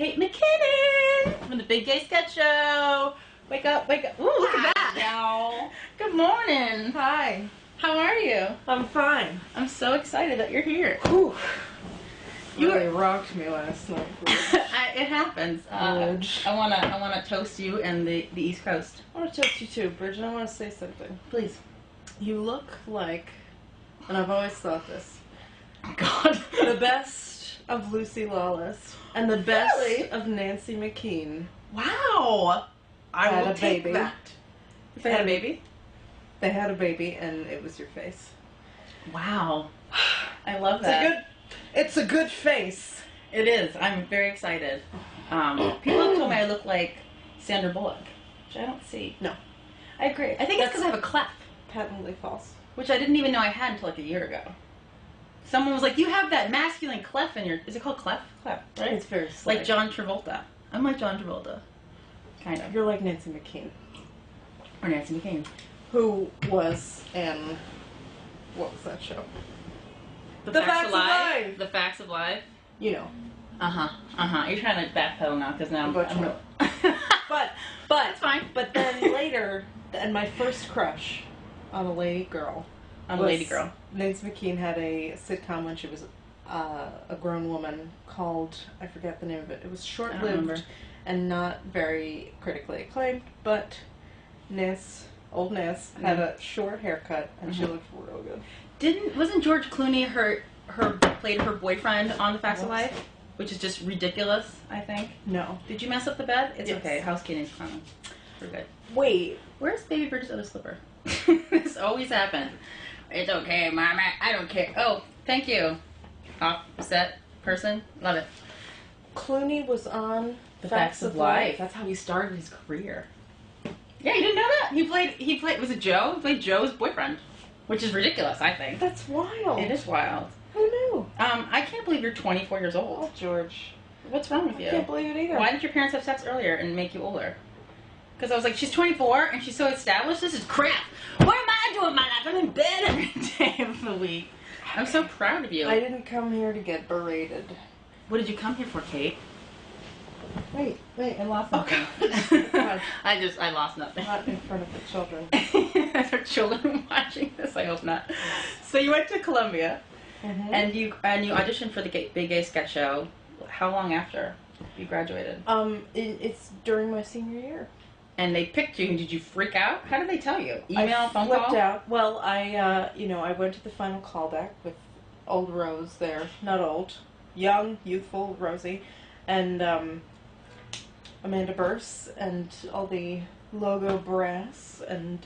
Kate McKinnon from the Big Gay Sketch Show. Wake up, wake up. Ooh, look at that. Y'all. Good morning. Hi. How are you? I'm fine. I'm so excited that you're here. Whew. You really rocked me last night. It happens. I wanna toast you and the East Coast. I want to toast you too, Bridget. I want to say something. Please. You look like, and I've always thought this, God. the best of Lucy Lawless and the best Really? of Nancy McKean. Wow. I Had will a take baby. that. They had a baby? They had a baby, and it was your face. Wow. I love that. It's a good face. It is. I'm very excited. People have told me I look like Sandra Bullock, which I don't see. No. I agree. I think it's because I have a clef, Patently false. which I didn't even know I had until like a year ago. Someone was like, you have that masculine clef in your... Is it called clef? Clef, right? It's very slick. Like John Travolta. I'm like John Travolta. Kind of. You're like Nancy McKean. Or Nancy McKinnon. Who was in... What was that show? The Facts Facts of of Life. Life. The Facts of Life. You know. You're trying to backpedal now because now But But But it's fine. But then later, and my first crush on a lady girl. I'm a lady girl. Nancy McKean had a sitcom when she was a grown woman called, I forget the name of it. It was short-lived and not very critically acclaimed, but old Ness, had a short haircut and she looked real good. Wasn't George Clooney played her boyfriend on The Facts of Life? Which is just ridiculous, I think. No. Did you mess up the bed? It's Yes. okay. Housekeeping's fine. We're good. Wait. Where's Baby Bridget's other slipper? This always happens. It's okay, Mama. I don't care. Oh, thank you. Offset person. Love it. Clooney was on The Facts of Life. That's how he started his career. Yeah, you didn't know that? He played, was it Joe? He played Joe's boyfriend. Which is ridiculous, I think. That's wild. It is wild. Who knew? I can't believe you're 24 years old. Oh, George. What's wrong with you? I can't believe it either. Why did your parents have sex earlier and make you older? Because I was like, she's 24 and she's so established. This is crap. What am I doing with my life? I'm in bed every day of the week. I'm so proud of you. I didn't come here to get berated. What did you come here for, Kate? Wait, I lost something. God. I lost nothing. Not in front of the children. Are children watching this? I hope not. So you went to Columbia, and you auditioned for the Big Gay Sketch Show. How long after you graduated? It's during my senior year. And they picked you. Did you freak out? How did they tell you? Email, phone call? I flipped out. Well, I went to the final callback with old Rose there. Not old. Young, youthful Rosie. And Amanda Burse and all the logo brass and...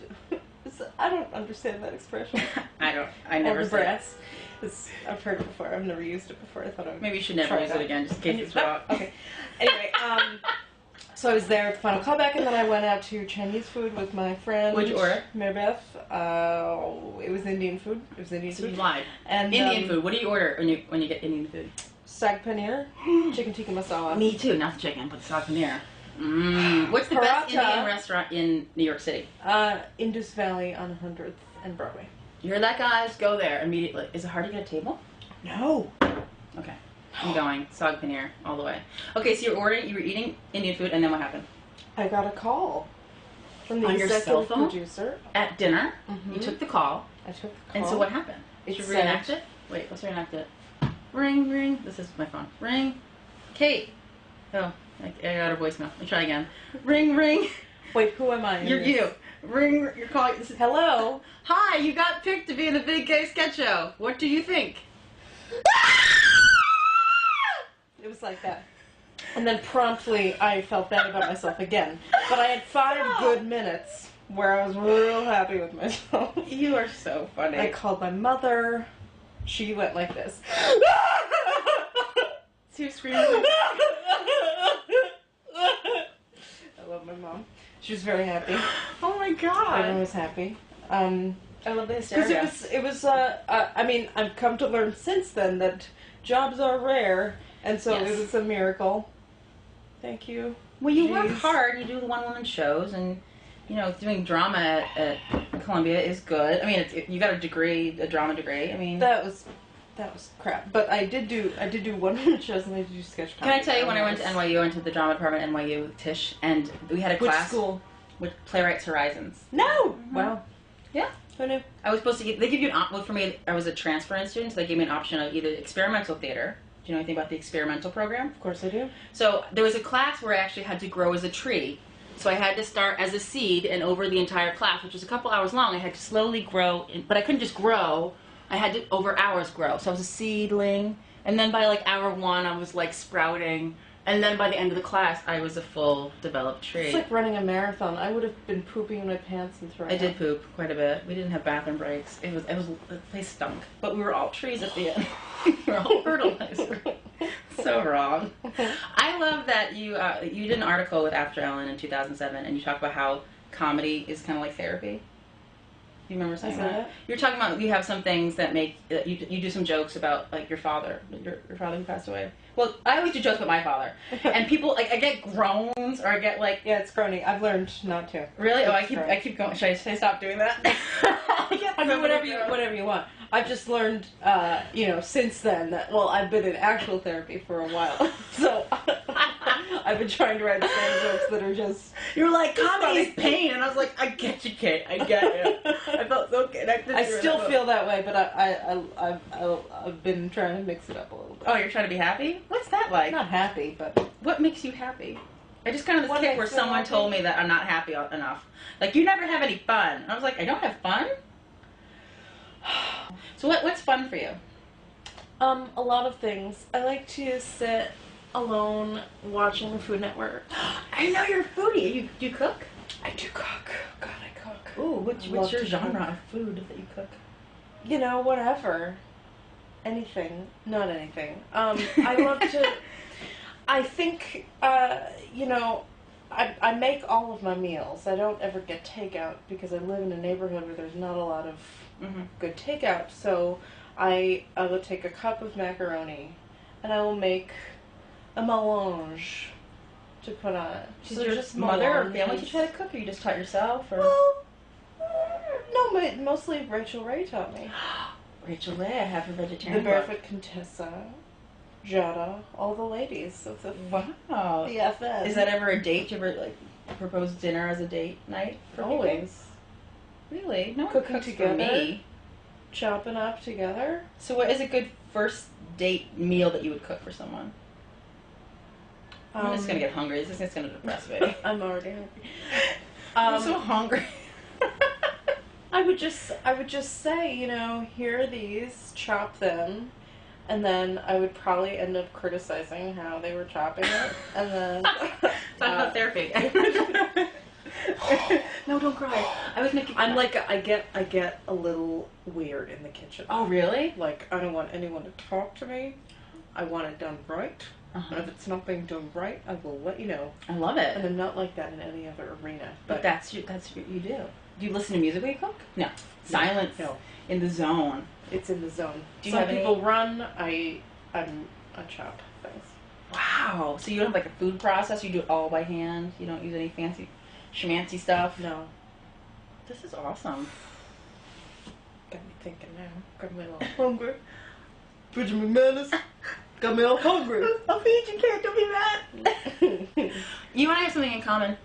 I don't understand that expression. I never all the brass. I've heard it before. I've never used it before. I thought I would maybe you should never use it again, just in case it's wrong. Okay. Anyway, so I was there at the final callback, and then I went out to Chinese food with my friend. What'd you order? Maribeth. It was Indian food. So you lied. And Indian food. What do you order when you get Indian food? Sag paneer, chicken tikka masala. Me too. Not the chicken, but the sag paneer. What's the best Indian restaurant in New York City? Indus Valley on 100th and Broadway. You heard that, guys? Go there immediately. Is it hard to get a table? No. Okay. I'm going. Sag paneer all the way. Okay, so you were eating Indian food, and then what happened? I got a call from the on your cell phone? Producer. At dinner? You took the call. I took the call. And so what happened? Did you reenact it? Wait, let's reenact it. Ring, ring. This is my phone. Ring. Kate. Oh, I got her voicemail. Let me try again. Ring, ring. Wait, who am I? You're you. Ring, you're calling. This is, hello. Hi, you got picked to be in the Big Gay Sketch Show. What do you think? It was like that. And then promptly I felt bad about myself again. But I had 5 good minutes where I was real happy with myself. You are so funny. I called my mother. She went like this. She was screaming. I love my mom. She was very happy. Oh my god. Everyone was happy. I love the hysteria. Because it was, I mean, I've come to learn since then that jobs are rare, and so it was a miracle. Thank you. Well, you work hard. You do the one-woman shows, and you know, doing drama at Columbia is good. I mean, you got a degree, a drama degree. I mean, that was that was crap. But I did do one woman shows and I did do sketch Can comedy. I tell you, when I went to NYU, I went to the drama department at NYU with Tish, and we had a Which class school? with Playwrights Horizons. No. Mm-hmm. Wow. Yeah. Who knew? I was supposed to get, they give you an option. Well, for me, I was a transferring student, so they gave me an option of either experimental theater. Do you know anything about the experimental program? Of course I do. So there was a class where I actually had to grow as a tree. So I had to start as a seed, and over the entire class, which was a couple hours long, I had to slowly grow, but I couldn't just grow. I had to, over hours, grow. So I was a seedling, and then by like hour 1, I was like sprouting, and then by the end of the class, I was a full developed tree. It's like running a marathon. I would have been pooping in my pants and throwing I did up. poop quite a bit. We didn't have bathroom breaks. The place stunk. But we were all trees at the end. We were all fertilizer. So wrong. I love that you did an article with After Ellen in 2007, and you talk about how comedy is kind of like therapy. You remember saying that? You're talking about you have some things that make you do some jokes about like your father who passed away. Well, I always do jokes about my father, and people like I get groans or I get like it's groaning. I've learned not to. Really? Oh, I keep going. Should I stop doing that? I mean, whatever you want. I've just learned, since then that I've been in actual therapy for a while, so I've been trying to write the same jokes that are just. You're like comedy's pain, and I was like, I get you, Kate. I get you. I felt so connected. I still feel that way, but I've been trying to mix it up a little bit. Oh, you're trying to be happy? What's that like? Not happy, but what makes you happy? I just got on this kick where someone told me that I'm not happy enough. Like, you never have any fun. And I was like, I don't have fun? So what's fun for you? A lot of things. I like to sit alone watching the Food Network. I know you're a foodie. You cook? I do cook. God, I cook. Ooh, what's your genre of food that you cook? Whatever. Anything. Not anything. I love to... I think, I make all of my meals. I don't ever get takeout because I live in a neighborhood where there's not a lot of good takeout. So I will take a cup of macaroni and I will make a melange to put on it. Does your mother or family teach you how to cook, or you just taught yourself? Or? Well, no, mostly Rachel Ray taught me. Rachel Ray, I have her vegetarian The Barefoot Contessa. Jada, all the ladies of the FN. Is that ever a date? Do you ever propose dinner as a date night? Always. People? Really? No one Cooking cooks together. for me. Chopping up together. So what is a good first date meal that you would cook for someone? I'm just gonna get hungry. This is gonna depress me. I'm already hungry. I'm so hungry. I would just say, here are these, chop them. And then I would probably end up criticizing how they were chopping it, and then talk about therapy. No, don't cry. I was making. I'm like I get a little weird in the kitchen. Oh, really? Like I don't want anyone to talk to me. I want it done right. And if it's not being done right, I will let you know. I love it. And I'm not like that in any other arena. But that's what you do. Do you listen to music when you cook? No. Silence. No. In the zone. It's in the zone. Do you have people run? I chop things. Wow. So you don't have like a food process? You do it all by hand? You don't use any fancy schmancy stuff? No. This is awesome. Got me thinking now. Got me all hungry. Bridget McManus. Got me all hungry. I'll feed you, Kate. Don't be mad. You and I have something in common.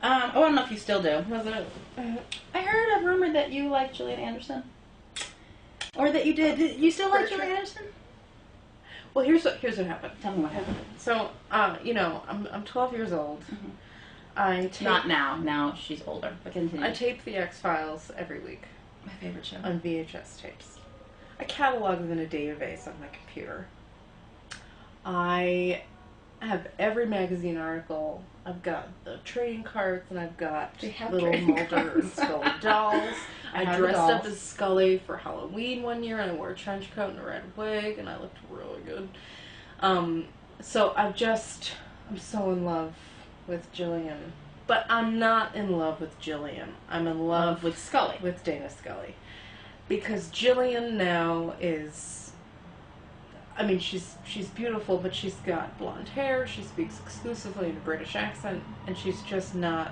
I don't know if you still do. Was it? I heard a rumor that you like Gillian Anderson. Or that you did. You still like Gillian Anderson? Well, here's what happened. Tell me what happened. So, I'm 12 years old. Not now. Now she's older. But continue. I tape the X-Files every week. My favorite show. On VHS tapes. I catalog them in a database on my computer. I have every magazine article. I've got the trading cards, and I've got little Mulder and Scully dolls. I dressed up as Scully for Halloween one year, and I wore a trench coat and a red wig, and I looked really good. So I'm so in love with Gillian. But I'm not in love with Gillian. I'm in love with Scully. With Dana Scully. Because Gillian now is... I mean, she's beautiful, but she's got blonde hair, she speaks exclusively in a British accent, and she's just not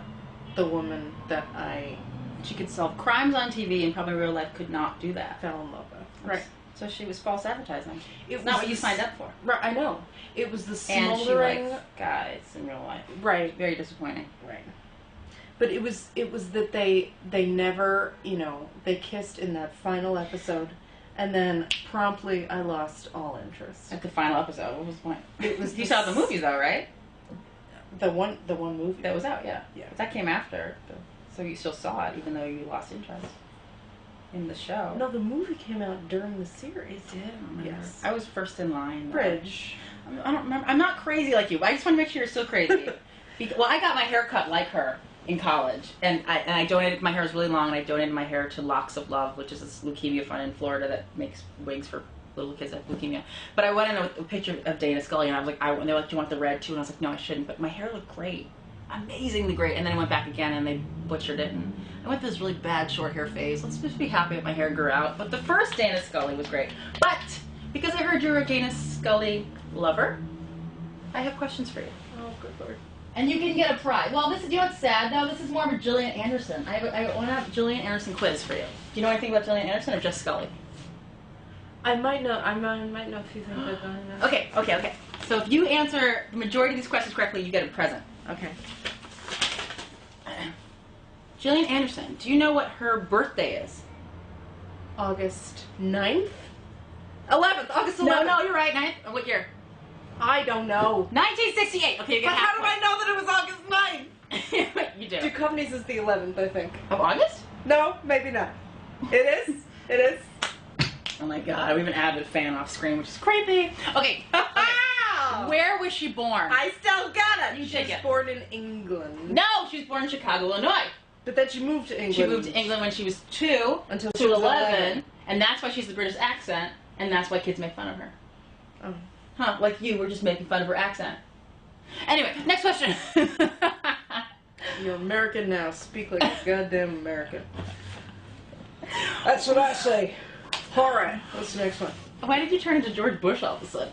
the woman that I... She could solve crimes on TV and probably in real life could not do that. Fell in love with. Right. So she was false advertising. It's not what you signed up for. Right, I know. It was the And she smoldering. likes guys in real life. Right. Very disappointing. Right. But it was that they never, they kissed in that final episode, and then promptly I lost all interest. At the final episode, what was the point? It was you saw the movie though, right? The one movie That was out, yeah. Yeah. That came after, so you still saw it, even though you lost interest in the show. No, the movie came out during the series. It did. I don't remember. Yes. I was first in line. Bridge. I don't remember. I'm not crazy like you. I just want to make sure you're still crazy. Well, I got my hair cut like her in college, and I donated. My hair was really long, and I donated my hair to Locks of Love, which is this leukemia fund in Florida that makes wigs for little kids that have leukemia. But I went in with a picture of Dana Scully, and I was like, and they were like, "Do you want the red too?" And I was like, "No, I shouldn't." But my hair looked great, amazingly great. And then I went back again, and they butchered it, and I went through this really bad short hair phase. Let's just be happy that my hair grew out. But the first Dana Scully was great. But because I heard you're a Dana Scully lover, I have questions for you. Oh, good lord. And you can get a prize. Well, this is, you know what's sad though? This is more of a Gillian Anderson. I want to have a Gillian Anderson quiz for you. Do you know anything about Gillian Anderson or just Scully? I might know a few things about that. Okay. So if you answer the majority of these questions correctly, you get a present. Okay. Gillian Anderson, do you know what her birthday is? August 9th? 11th! August 11th! No, you're right. 9th? What year? I don't know. 1968. Okay, you get But how do I know that it was August 9th? You do. Duchovny's is the 11th, I think. Of August? No, maybe not. It is? It is? Oh my god, we have an avid fan off screen, which is creepy. Okay. Where was she born? I still got it! You She take was it. born in England. No, she was born in Chicago, Illinois. But then she moved to England. She moved to England when she was 2 Until to she was 11, and that's why she has the British accent, and that's why kids make fun of her. Oh. Huh, like you were just making fun of her accent. Anyway, next question. You're American now. Speak like a goddamn American. That's what I say. Alright, what's the next one? Why did you turn into George Bush all of a sudden?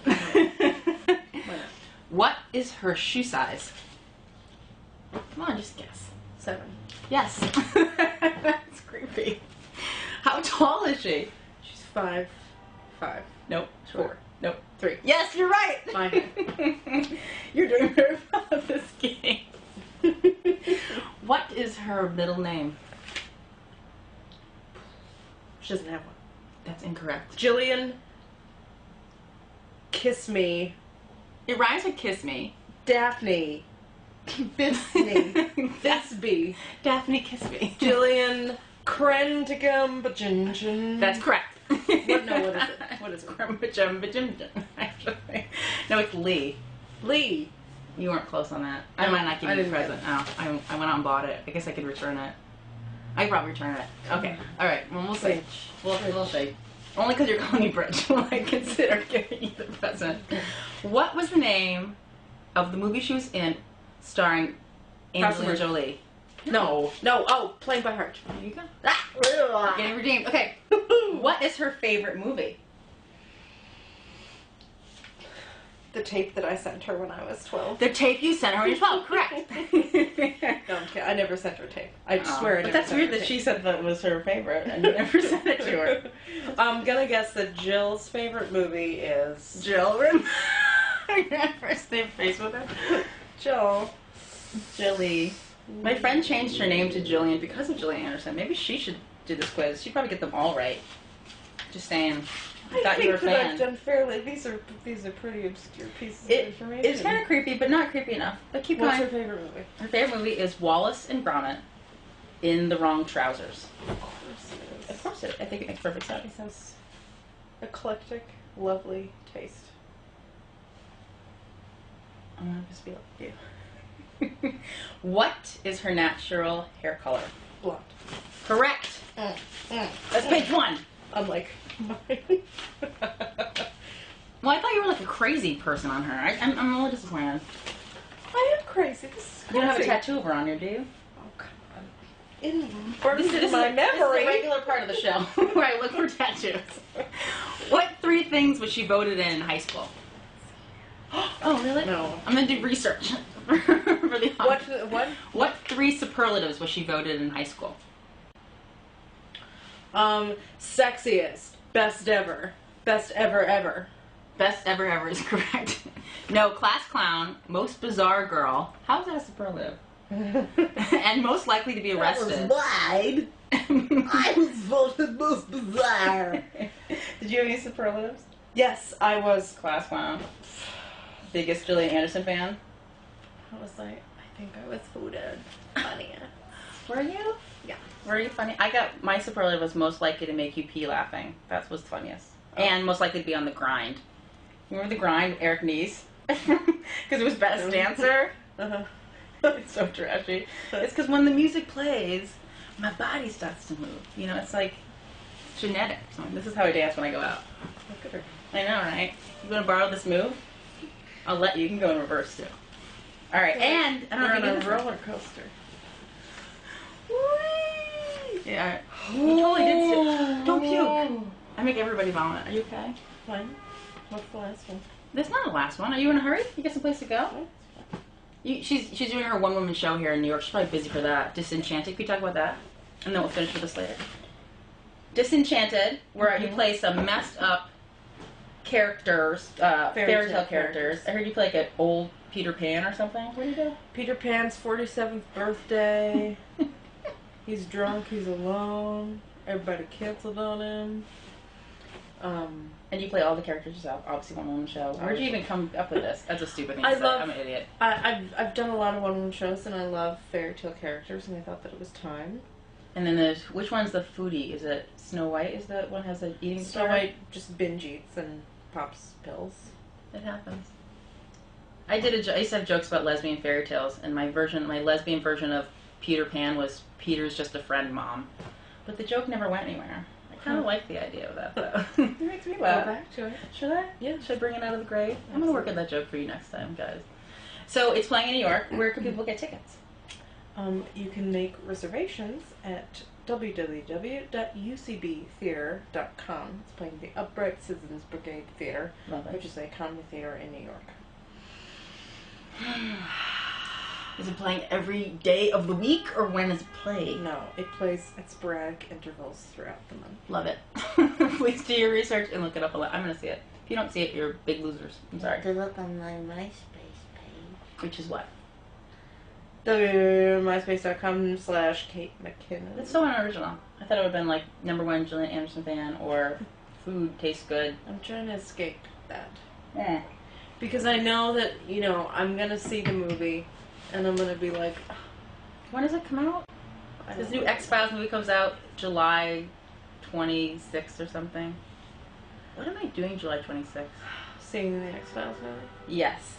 What is her shoe size? Come on, just guess. 7. Yes. That's creepy. How tall is she? She's 5'5". Nope. 4. Nope. 3. Yes, you're right. Fine. You're doing very well at this game. What is her middle name? She doesn't have one. That's incorrect. Jillian Kiss Me. It rhymes with kiss me. Daphne Bisney. Bisbee. Daphne kiss me. Jillian Krentigum Bajinjin. That's correct. What? No, what is it? What is it? Actually. No, it's Lee. Lee. You weren't close on that. I might not give you the didn't present. Oh, I went out and bought it. I guess I could return it. I could probably return it. Okay. All right. Well, we'll see. We'll see. Only because you're calling me Bridget will I consider giving you the present. What was the name of the movie she was in starring Angelina Jolie? No. Oh, Playing by Heart. There you go. Ah! Getting redeemed. Okay. What is her favorite movie? The tape that I sent her when I was 12. The tape you sent her when you were 12. Correct. No, I'm kidding. I never sent her a tape. I swear I never But that's sent weird her a that tape. she said that was her favorite and you never sent it to her. I'm gonna guess that Jill's favorite movie is... Jill? First name face with her? Jill. Jilly. My friend changed her name to Jillian because of Gillian Anderson. Maybe she should do this quiz. She'd probably get them all right. Just saying. I thought you were a think that fan. I've done fairly. These are pretty obscure pieces of It, information. it's kind of creepy, but not creepy enough. But keep What's going. her favorite movie? Her favorite movie is Wallace and Gromit in the Wrong Trousers. Of course it is. Of course, I think it makes perfect sense. It has eclectic, lovely taste. I'm gonna just be like you. What is her natural hair color? Blonde. Correct. That's page 1. Unlike mine. Well, I thought you were like a crazy person on her. I'm a little disappointed. I am crazy. This is You don't have a crazy. tattoo of her on you, do you? Oh, come on. In my This is memory. a regular part of the show where I look for tattoos. What 3 things was she voted in high school? Oh, really? No. I'm gonna do research for the What? What 3 superlatives was she voted in high school? Sexiest, best ever, Best ever ever. Best ever ever is correct. No, class clown, most bizarre girl. How is that a superlative? And most likely to be arrested. That was wide. I was voted most bizarre. Did you have any superlatives? Yes, I was. Class clown. Biggest Gillian Anderson fan. What was I? I think I was voted funniest. Were you? Yeah. Were you funny? I got, my superlative was most likely to make you pee laughing. That was funniest. Oh. And most likely to be on the grind. Remember the grind, Eric Nies? Because it was best dancer. Uh-huh. It's so trashy. It's because when the music plays, my body starts to move. You know, it's like genetic. So this is how I dance when I go out. Look at her. I know, right? You want to borrow this move? I'll let you. You can go in reverse, too. All right, and I don't know on a roller coaster. Whee! Yeah, you totally did. Don't puke. I make everybody vomit. Are you okay? Fine. What's the last one? That's not the last one. Are you in a hurry? You got some place to go? She's doing her one-woman show here in New York. She's probably busy for that. Disenchanted. Can we talk about that? And then we'll finish with this later. Disenchanted, where you play some messed up characters, fairy tale characters. I heard you play like an old Peter Pan or something. What do you do? Peter Pan's 47th birthday. He's drunk. He's alone. Everybody canceled on him. And you play all the characters yourself. Obviously, one-woman show. Where'd you even come up with this? That's a stupid thing to say. I'm an idiot. I've done a lot of one-woman shows, and I love fairy tale characters, and I thought that it was time. And then there's, which one's the foodie? Is it Snow White? Is that one has an eating Snow White just binge eats and pops pills. It happens. I used to have jokes about lesbian fairy tales, and my lesbian version of Peter Pan was Peter's just a friend mom. But the joke never went anywhere. I kind of like the idea of that, though. It makes me laugh. Go back to it. Should I? Yeah. Should I bring it out of the grave? I'm going to work on that joke for you next time, guys. So it's playing in New York. Where can people get tickets? You can make reservations at www.ucbtheater.com. It's playing the Upright Citizens Brigade Theater, which is a comedy theater in New York. Is it playing every day of the week, or when is it playing? No, it plays at sporadic intervals throughout the month. Love it. Please do your research and look it up a lot. I'm going to see it. If you don't see it, you're big losers. I'm sorry. To look on my MySpace page. Which is what? www.myspace.com/Kate McKinnon. It's so unoriginal. I thought it would have been like #1 Gillian Anderson fan or food tastes good. I'm trying to escape that. Yeah. Because I know that, I'm going to see the movie and I'm going to be like... When does it come out? This new X-Files movie comes out July 26th or something. What am I doing July 26th? Seeing the X-Files movie? Yes.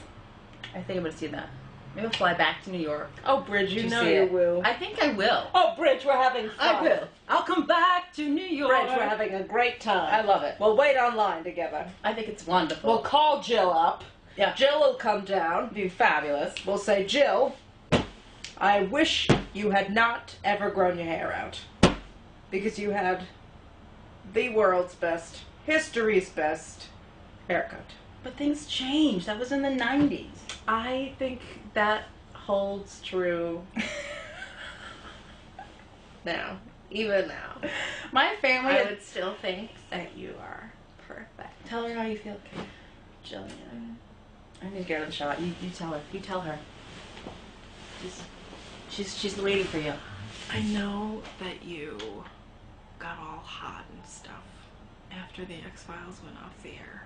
I think I'm going to see that. Maybe I'll fly back to New York. Oh, Bridge, you know see you it. will. I think I will. Oh, Bridge, we're having fun. I will. I'll come back to New York. Bridge, we're having a great time. I love it. We'll wait online together. I think it's wonderful. We'll call Jill up. Yeah. Jill will come down. It'd be fabulous. We'll say, Jill, I wish you had not ever grown your hair out. Because you had the world's best, history's best haircut. But things change. That was in the 90s. I think that holds true now. Even now. My family... I would still think that you are perfect. Tell her how you feel, Kate. Jillian. I need to get her the shot. You tell her. You tell her. She's waiting for you. I know that you got all hot and stuff after the X-Files went off the air.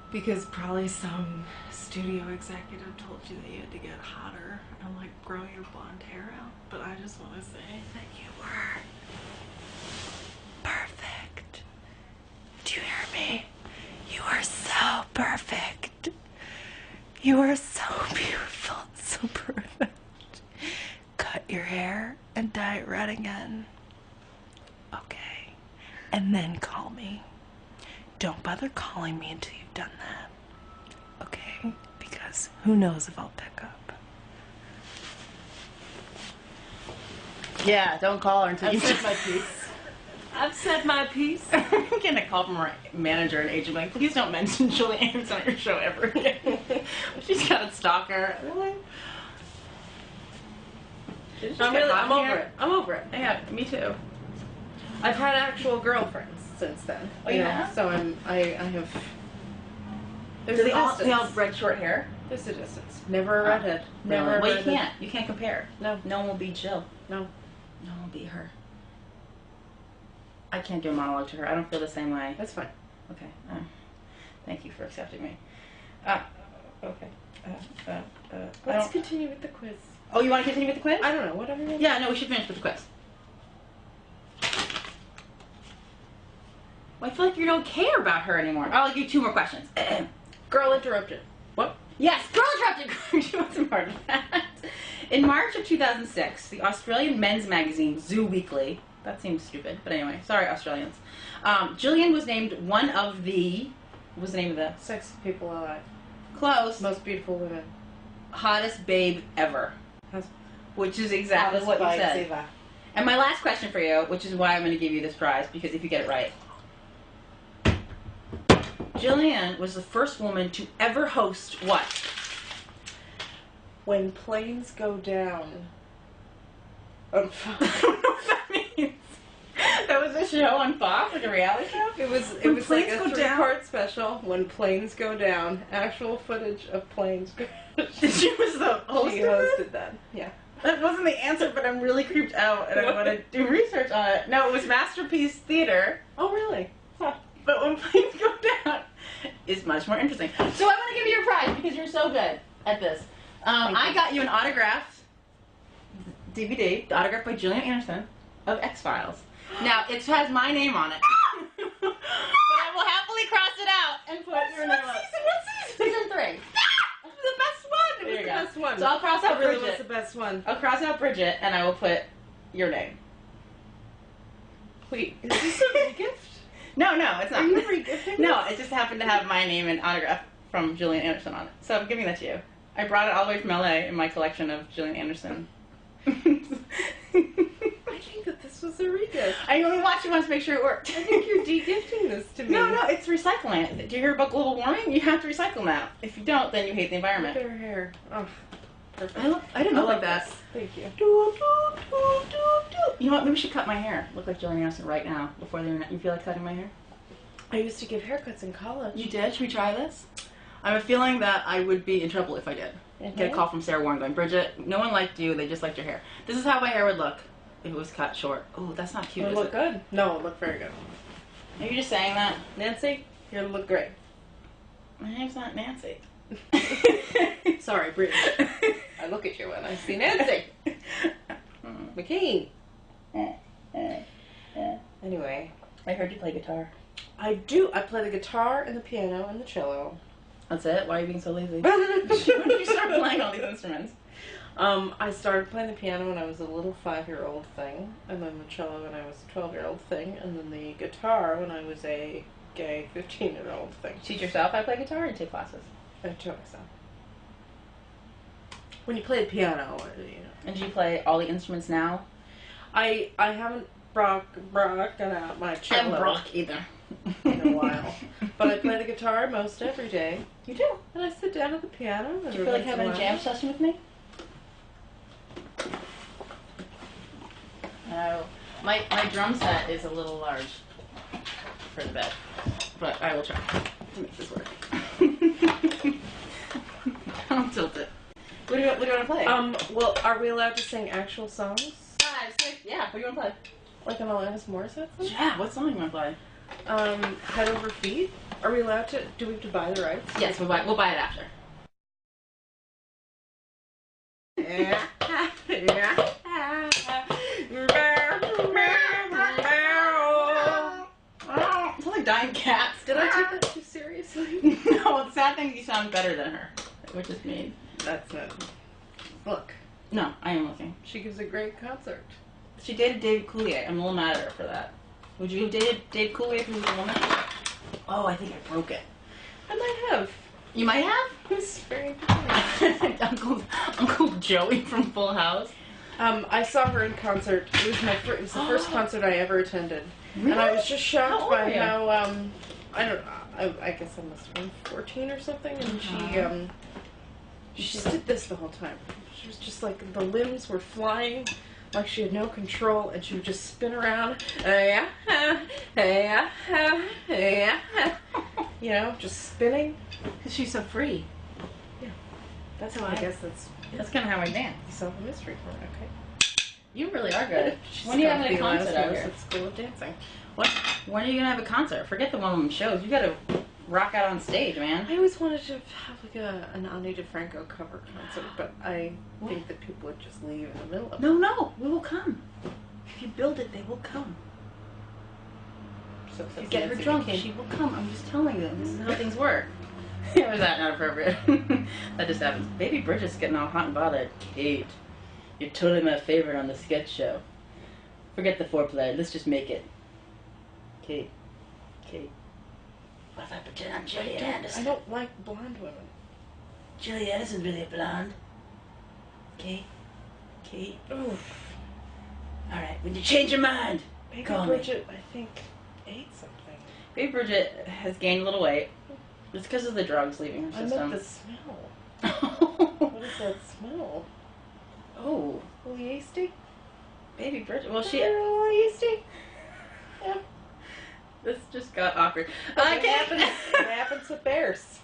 Because probably some studio executive told you that you had to get hotter and like grow your blonde hair out. But I just want to say that you were perfect. Do you hear me? You are so perfect. You are so beautiful, so perfect. Cut your hair and dye it red again. Okay. And then call me. Don't bother calling me until you've done that. Okay? Because who knows if I'll pick up. Yeah, don't call her until you said my piece. I've said my piece. I'm getting a call from her manager and agent like, please don't mention Julie Anderson on your show ever again. She's got a stalker. Really? I'm over it. I'm over it. Yeah, me too. I've had actual girlfriends. since then. Oh, you have? So I have. There's Do a they all distance. bred short hair? There's a distance. Never a redhead. Never Really? a Well, redhead. you can't compare. No. No one will beat Jill. No. No one will beat her. I can't do a monologue to her. I don't feel the same way. That's fine. Okay. Thank you for accepting me. Okay. Let's continue with the quiz. Oh, you want to continue with the quiz? I don't know. Whatever you want. Yeah, no, we should finish with the quiz. Well, I feel like you don't care about her anymore. I'll give you 2 more questions. Girl interrupted. What? Yes, girl interrupted. She wasn't part of that. In March of 2006, the Australian men's magazine Zoo Weekly, that seems stupid, but anyway, sorry Australians, Jillian was named one of the, what was the name of the? Sexiest people alive. Close. Most beautiful women. Hottest babe ever. Which is exactly what you said. Siva. And my last question for you, which is why I'm going to give you this prize, because if you get it right. Jillian was the first woman to ever host what? When planes go down. On I don't know what that means. That was a show on Fox, like a reality show? It was like a 3-part special. When planes go down, actual footage of planes. She was the host. She of it? hosted that. Yeah. That wasn't the answer, but I'm really creeped out, and I want to do research on it. No, it was Masterpiece Theater. Oh really? Huh. But when planes go down, is much more interesting. So I'm going to give you your prize because you're so good at this. I got you an autographed DVD, autographed by Gillian Anderson of X-Files. Now, it has my name on it. But I will happily cross it out and put your name on it. What season? Season 3. The best one. It was the best one. So I'll cross out It really Bridget. was the best one. I'll cross out Bridget and I will put your name. Wait, is this a gift? No, it's not. Are you re-gifting No, this? it just happened to have my name and autograph from Gillian Anderson on it. So I'm giving that to you. I brought it all the way from LA in my collection of Gillian Anderson. I think that this was a re-gift. I only watched it once to make sure it worked. I think you're de-gifting this to me. No, it's recycling. Do you hear about global warming? You have to recycle now. If you don't, then you hate the environment. Look at her hair. Oh, perfect. I didn't know like like that. this. Thank you. You know what? Maybe we should cut my hair. Look like Gillian Anderson right now before the internet. You feel like cutting my hair? I used to give haircuts in college. You did? Should we try this? I have a feeling that I would be in trouble if I did. Get a call from Sarah Warren going, Bridget, no one liked you, they just liked your hair. This is how my hair would look if it was cut short. Oh, that's not cute, It is look it? good. No, it looked very good. Are you just saying that? Nancy, you look great. My name's not Nancy. Sorry, Bridget. I look at you and I see Nancy. McKinnon. Anyway. I heard you play guitar. I do. I play the guitar and the piano and the cello. That's it? Why are you being so lazy? When did you start playing all these instruments? I started playing the piano when I was a little 5-year-old thing, and then the cello when I was a 12-year-old thing, and then the guitar when I was a gay 15-year-old thing. Teach yourself how to play guitar or take classes? I taught myself. When you play the piano, you know. And do you play all the instruments now? I haven't broken out my cello. And Brock either. In a while. But I play the guitar most every day. You do? And I sit down at the piano. And Do you feel like having a jam session with me? No. My drum set is a little large for the bed. But I will try to make this work. Don't tilt it. What do you want to play? Well, are we allowed to sing actual songs? 5, 6, yeah. What do you want to play? Like an Alanis Morissette song? Yeah, what song do you want to play? Head Over Feet? Are we allowed to, do we have to buy the rights? Yes, we'll buy it after. Yeah. It's like dying cats. Did I take that too seriously? No, the sad thing is you sound better than her, which is mean. That's it. Look, No, I am looking. she gives a great concert. She dated David Coulier. I'm a little mad at her for that. Would you have dated Dave Coulier if he was a woman? Oh, I think I broke it. I might have. You might have? Who's very good. Uncle Joey from Full House. I saw her in concert. It was it was the first concert I ever attended. Really? And I was just How shocked old by were you? how, I don't know, I guess I must have been 14 or something, and she just did this the whole time. She was just like, the limbs were flying, like she had no control, and she would just spin around. You know, just spinning. Because she's so free. That's So how I guess that's kind of how I dance. solve a mystery for her. Okay. You really are good. She's When are you got having a the concert out Erasmus here? at School of Dancing. What? When are you gonna have a concert? Forget the one-woman shows. You gotta rock out on stage, man. I always wanted to have like an Ani DeFranco cover concert, but I think that people would just leave in the middle of it. No, we will come. If you build it, they will come. So If you get her drunk, she will come. I'm just telling you. This is how things work. Was that not appropriate? That just happens. Baby Bridget's getting all hot and bothered. Kate, you're totally my favorite on the sketch show. Forget the foreplay. Let's just make it. Kate. What if I pretend I'm Julia Anderson? I don't like blonde women. Julia Anderson's really a blonde. Kate. Oof. All right. When you change your mind, Baby call me. Bridget, I think, ate something. Baby Bridget has gained a little weight. It's because of the drugs leaving her I system. meant the smell. What is that smell? Oh, A little yeasty? Baby Bridget. Well, she. A little yeasty? Yeah. This just got awkward. It happens with bears.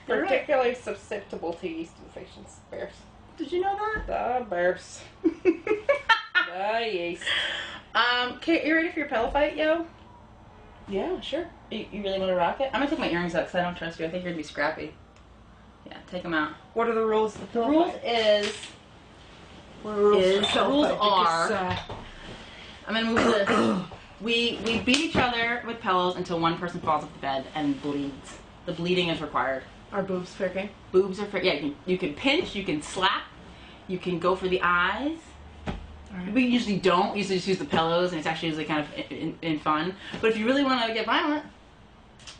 You're right. Particularly susceptible to yeast infections. Bears. Did you know that? The bears. The yeast. Kate, you ready for your pillow fight, yo? Yeah, sure. You really want to rock it? I'm gonna take my earrings out because I don't trust you. I think you're gonna be scrappy. Yeah, take them out. What are the rules of the The pillow rules fight? is. What are the rules is- of the pillow rules fight? are- Because, I'm gonna move this. We beat each other with pillows until one person falls off the bed and bleeds. The bleeding is required. are boobs fair game? Boobs are for you can pinch, you can slap, you can go for the eyes. Alright. We usually don't. We usually just use the pillows, and it's actually usually kind of in fun. But if you really want to get violent,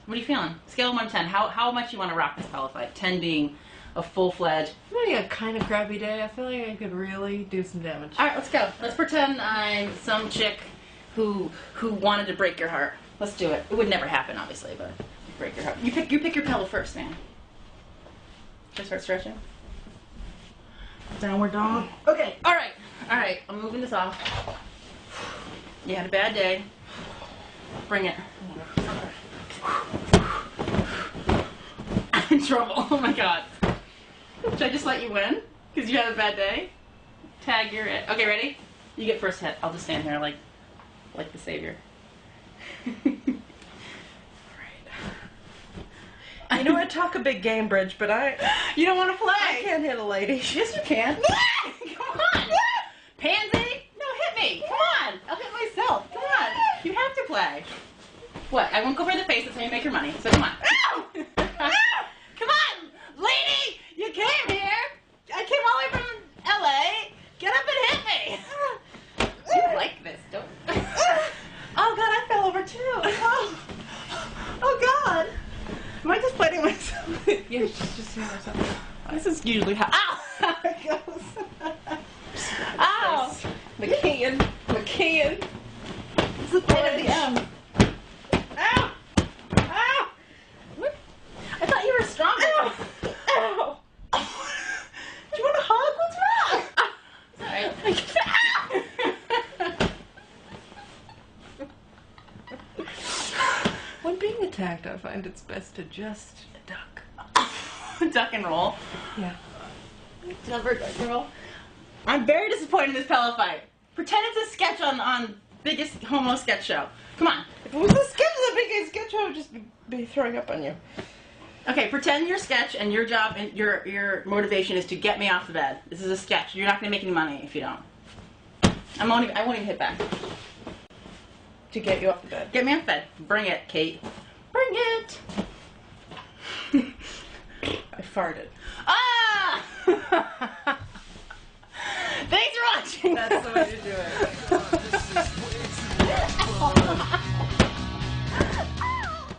what are you feeling? Scale of 1 to 10. How much you want to rock this pillow fight? 10 being a full-fledged. I'm having a kind of crappy day. I feel like I could really do some damage. All right, let's go. Let's pretend I'm some chick who wanted to break your heart. Let's do it. It would never happen, obviously, but break your heart. You pick your pillow first, man. Should I start stretching? Downward dog. Okay. All right. I'm moving this off. You had a bad day. Bring it. I'm in trouble. Oh my god. Should I just let you win? Because you had a bad day? Tag, you're it. Okay, ready? You get first hit. I'll just stand here like the savior. You know, I talk a big game, Bridge, but You don't want to play. I can't hit a lady. Yes, you can. Come on. Pansy. No, hit me. Come on. I'll hit myself. Come on. You have to play. What? I won't go for the face. That's how you make your money. So come on. Come on, lady. You came here. I came all the way from L.A. Get up and hit me. You like this, don't you? Oh, God, I fell over, too. Oh, God. Am I just fighting myself? Yeah, just hear something. This is usually how. Ow! How it goes. Ow! McKinnon. This is part of the M. Ow! Ow! What? I thought you were strong. Ow! Ow! Do you want a hug? What's wrong? Sorry. When being attacked, I find it's best to just duck. Duck and roll. Yeah. Never duck and roll. I'm very disappointed in this pillow fight. Pretend it's a sketch on biggest homo sketch show. Come on. If it was a sketch of the biggest sketch, I would just be throwing up on you. Okay, pretend your sketch and your job and your motivation is to get me off the bed. This is a sketch. You're not going to make any money if you don't. I won't even hit back. To get you off the bed. Get me off the bed. Bring it, Kate. Bring it. I farted. Ah! Thanks for watching. That's the way to do it.